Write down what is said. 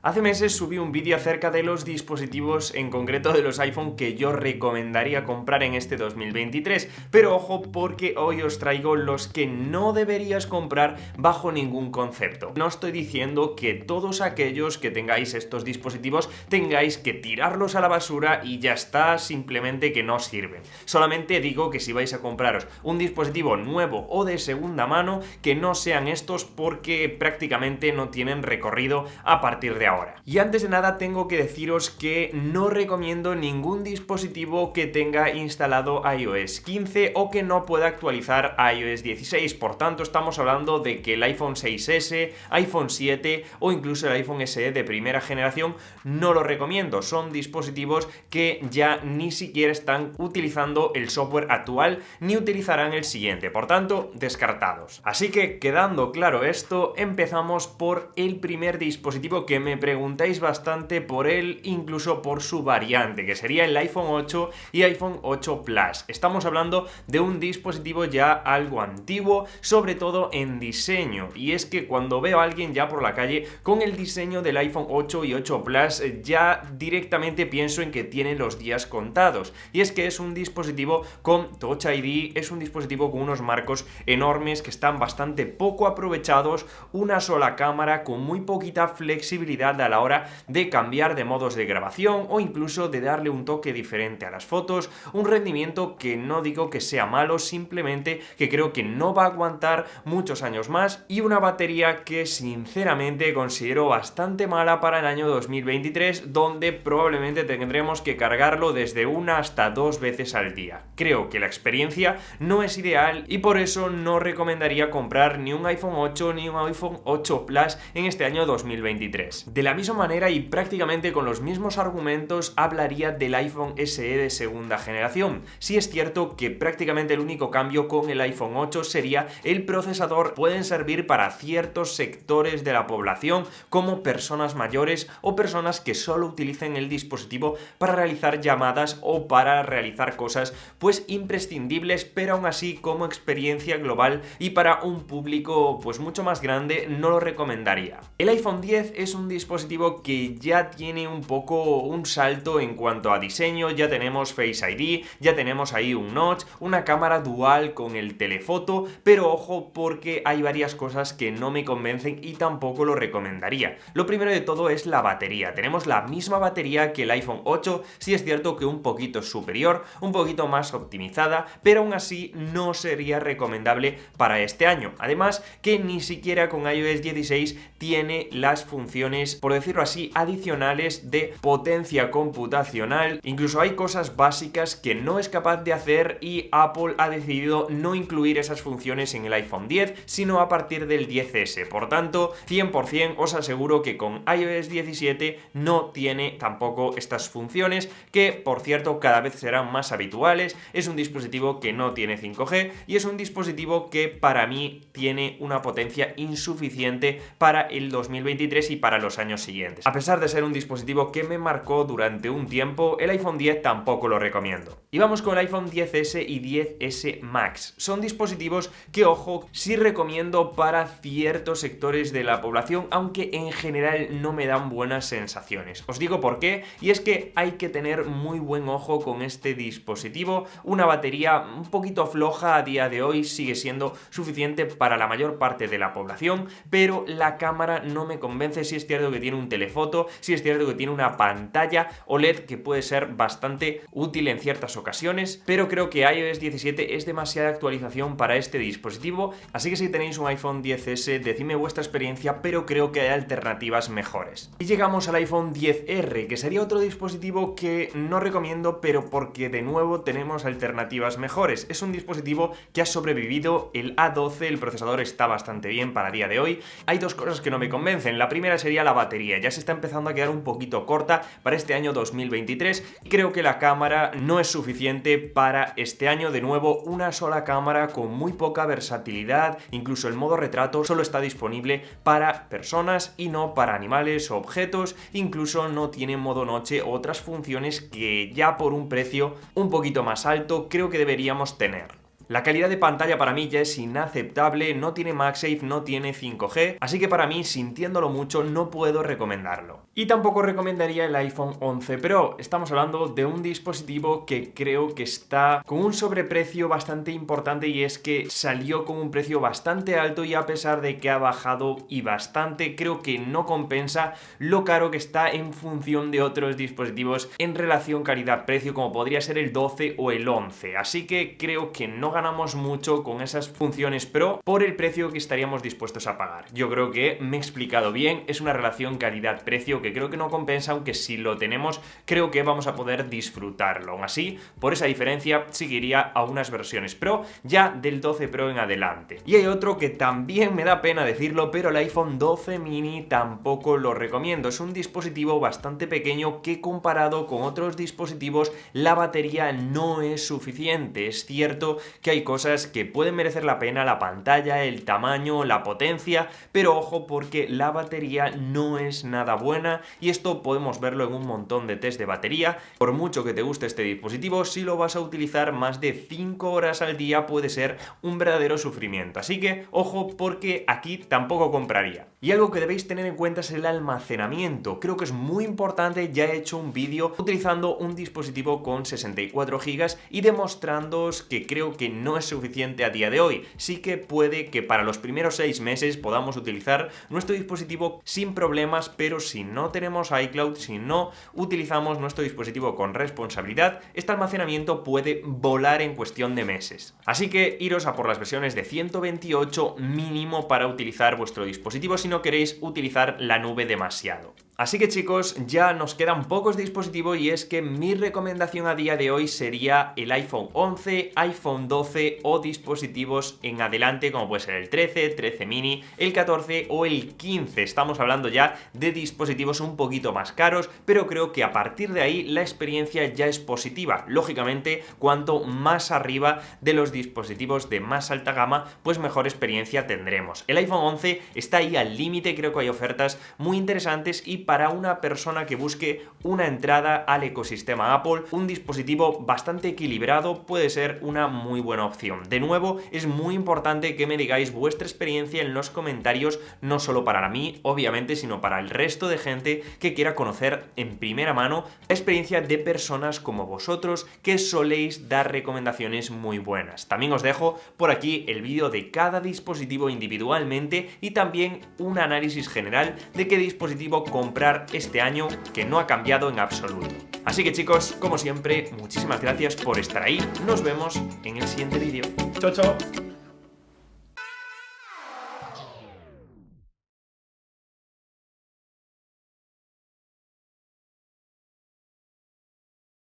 Hace meses subí un vídeo acerca de los dispositivos, en concreto de los iPhone, que yo recomendaría comprar en este 2023, pero ojo porque hoy os traigo los que no deberías comprar bajo ningún concepto. No estoy diciendo que todos aquellos que tengáis estos dispositivos tengáis que tirarlos a la basura y ya está, simplemente que no sirven. Solamente digo que si vais a compraros un dispositivo nuevo o de segunda mano, que no sean estos porque prácticamente no tienen recorrido a partir de ahora. Y antes de nada tengo que deciros que no recomiendo ningún dispositivo que tenga instalado iOS 15 o que no pueda actualizar a iOS 16. Por tanto, estamos hablando de que el iPhone 6S, iPhone 7 o incluso el iPhone SE de primera generación no lo recomiendo. Son dispositivos que ya ni siquiera están utilizando el software actual ni utilizarán el siguiente. Por tanto, descartados. Así que, quedando claro esto, empezamos por el primer dispositivo que me preguntáis bastante por él, incluso por su variante, que sería el iPhone 8 y iPhone 8 Plus. Estamos hablando de un dispositivo ya algo antiguo, sobre todo en diseño, y es que cuando veo a alguien ya por la calle con el diseño del iPhone 8 y 8 Plus, ya directamente pienso en que tiene los días contados, y es que es un dispositivo con Touch ID, es un dispositivo con unos marcos enormes que están bastante poco aprovechados, una sola cámara con muy poquita flexibilidad a la hora de cambiar de modos de grabación o incluso de darle un toque diferente a las fotos, un rendimiento que no digo que sea malo, simplemente que creo que no va a aguantar muchos años más, y una batería que sinceramente considero bastante mala para el año 2023, donde probablemente tendremos que cargarlo desde una hasta 2 veces al día. Creo que la experiencia no es ideal y por eso no recomendaría comprar ni un iPhone 8 ni un iPhone 8 Plus en este año 2023. De la misma manera y prácticamente con los mismos argumentos hablaría del iPhone SE de segunda generación. Sí es cierto que prácticamente el único cambio con el iPhone 8 sería el procesador. Pueden servir para ciertos sectores de la población, como personas mayores o personas que solo utilicen el dispositivo para realizar llamadas o para realizar cosas pues imprescindibles, pero aún así como experiencia global y para un público pues mucho más grande no lo recomendaría. El iPhone 10 es un dispositivo que ya tiene un poco un salto en cuanto a diseño. Ya tenemos Face ID, ya tenemos ahí un notch, una cámara dual con el telefoto, pero ojo porque hay varias cosas que no me convencen y tampoco lo recomendaría. Lo primero de todo es la batería. Tenemos la misma batería que el iPhone 8, sí es cierto que un poquito superior, un poquito más optimizada, pero aún así no sería recomendable para este año. Además que ni siquiera con iOS 16 tiene las funciones, por decirlo así, adicionales de potencia computacional. Incluso hay cosas básicas que no es capaz de hacer y Apple ha decidido no incluir esas funciones en el iPhone 10, sino a partir del 10S. Por tanto, 100% os aseguro que con iOS 17 no tiene tampoco estas funciones, que por cierto cada vez serán más habituales. Es un dispositivo que no tiene 5G y es un dispositivo que para mí tiene una potencia insuficiente para el 2023 y para los años siguientes. A pesar de ser un dispositivo que me marcó durante un tiempo, el iPhone 10 tampoco lo recomiendo. Y vamos con el iPhone 10S y 10S Max. Son dispositivos que, ojo, sí recomiendo para ciertos sectores de la población, aunque en general no me dan buenas sensaciones. Os digo por qué, y es que hay que tener muy buen ojo con este dispositivo. Una batería un poquito floja a día de hoy sigue siendo suficiente para la mayor parte de la población, pero la cámara no me convence. Sí es cierto que tiene un telefoto, sí es cierto que tiene una pantalla OLED que puede ser bastante útil en ciertas ocasiones, pero creo que iOS 17 es demasiada actualización para este dispositivo, así que si tenéis un iPhone 10S, decidme vuestra experiencia, pero creo que hay alternativas mejores. Y llegamos al iPhone 10R, que sería otro dispositivo que no recomiendo, pero porque de nuevo tenemos alternativas mejores. Es un dispositivo que ha sobrevivido el A12, el procesador está bastante bien para día de hoy. Hay dos cosas que no me convencen. La primera sería la batería, ya se está empezando a quedar un poquito corta para este año 2023. Creo que la cámara no es suficiente para este año. De nuevo, una sola cámara con muy poca versatilidad, incluso el modo retrato solo está disponible para personas y no para animales o objetos, incluso no tiene modo noche o otras funciones que ya por un precio un poquito más alto creo que deberíamos tener. La calidad de pantalla para mí ya es inaceptable, no tiene MagSafe, no tiene 5G, así que para mí, sintiéndolo mucho, no puedo recomendarlo. Y tampoco recomendaría el iPhone 11 Pro. Estamos hablando de un dispositivo que creo que está con un sobreprecio bastante importante, y es que salió con un precio bastante alto y a pesar de que ha bajado y bastante, creo que no compensa lo caro que está en función de otros dispositivos en relación calidad-precio, como podría ser el 12 o el 11. Así que creo que no ganamos mucho con esas funciones Pro por el precio que estaríamos dispuestos a pagar. Yo creo que me he explicado bien, es una relación calidad-precio que creo que no compensa, aunque si lo tenemos creo que vamos a poder disfrutarlo. Aún así, por esa diferencia seguiría a unas versiones Pro ya del 12 Pro en adelante. Y hay otro que también me da pena decirlo, pero el iPhone 12 mini tampoco lo recomiendo. Es un dispositivo bastante pequeño que comparado con otros dispositivos la batería no es suficiente. Es cierto que hay cosas que pueden merecer la pena, la pantalla, el tamaño, la potencia, pero ojo porque la batería no es nada buena y esto podemos verlo en un montón de test de batería. Por mucho que te guste este dispositivo, si lo vas a utilizar más de 5 horas al día puede ser un verdadero sufrimiento. Así que ojo porque aquí tampoco compraría. Y algo que debéis tener en cuenta es el almacenamiento. Creo que es muy importante, ya he hecho un vídeo utilizando un dispositivo con 64 GB y demostrándoos que creo que no es suficiente a día de hoy. Sí que puede que para los primeros 6 meses podamos utilizar nuestro dispositivo sin problemas, pero si no tenemos iCloud, si no utilizamos nuestro dispositivo con responsabilidad, este almacenamiento puede volar en cuestión de meses. Así que iros a por las versiones de 128 mínimo para utilizar vuestro dispositivo si no queréis utilizar la nube demasiado. Así que chicos, ya nos quedan pocos dispositivos y es que mi recomendación a día de hoy sería el iPhone 11, iPhone 12 o dispositivos en adelante como puede ser el 13, 13 mini, el 14 o el 15. Estamos hablando ya de dispositivos un poquito más caros, pero creo que a partir de ahí la experiencia ya es positiva. Lógicamente, cuanto más arriba de los dispositivos de más alta gama, pues mejor experiencia tendremos. El iPhone 11 está ahí al límite, creo que hay ofertas muy interesantes y para una persona que busque una entrada al ecosistema Apple, un dispositivo bastante equilibrado puede ser una muy buena opción. De nuevo, es muy importante que me digáis vuestra experiencia en los comentarios, no solo para mí, obviamente, sino para el resto de gente que quiera conocer en primera mano la experiencia de personas como vosotros que soléis dar recomendaciones muy buenas. También os dejo por aquí el vídeo de cada dispositivo individualmente y también un análisis general de qué dispositivo comprar este año que no ha cambiado en absoluto. Así que chicos, como siempre, muchísimas gracias por estar ahí. Nos vemos en el siguiente vídeo. Chao, chao.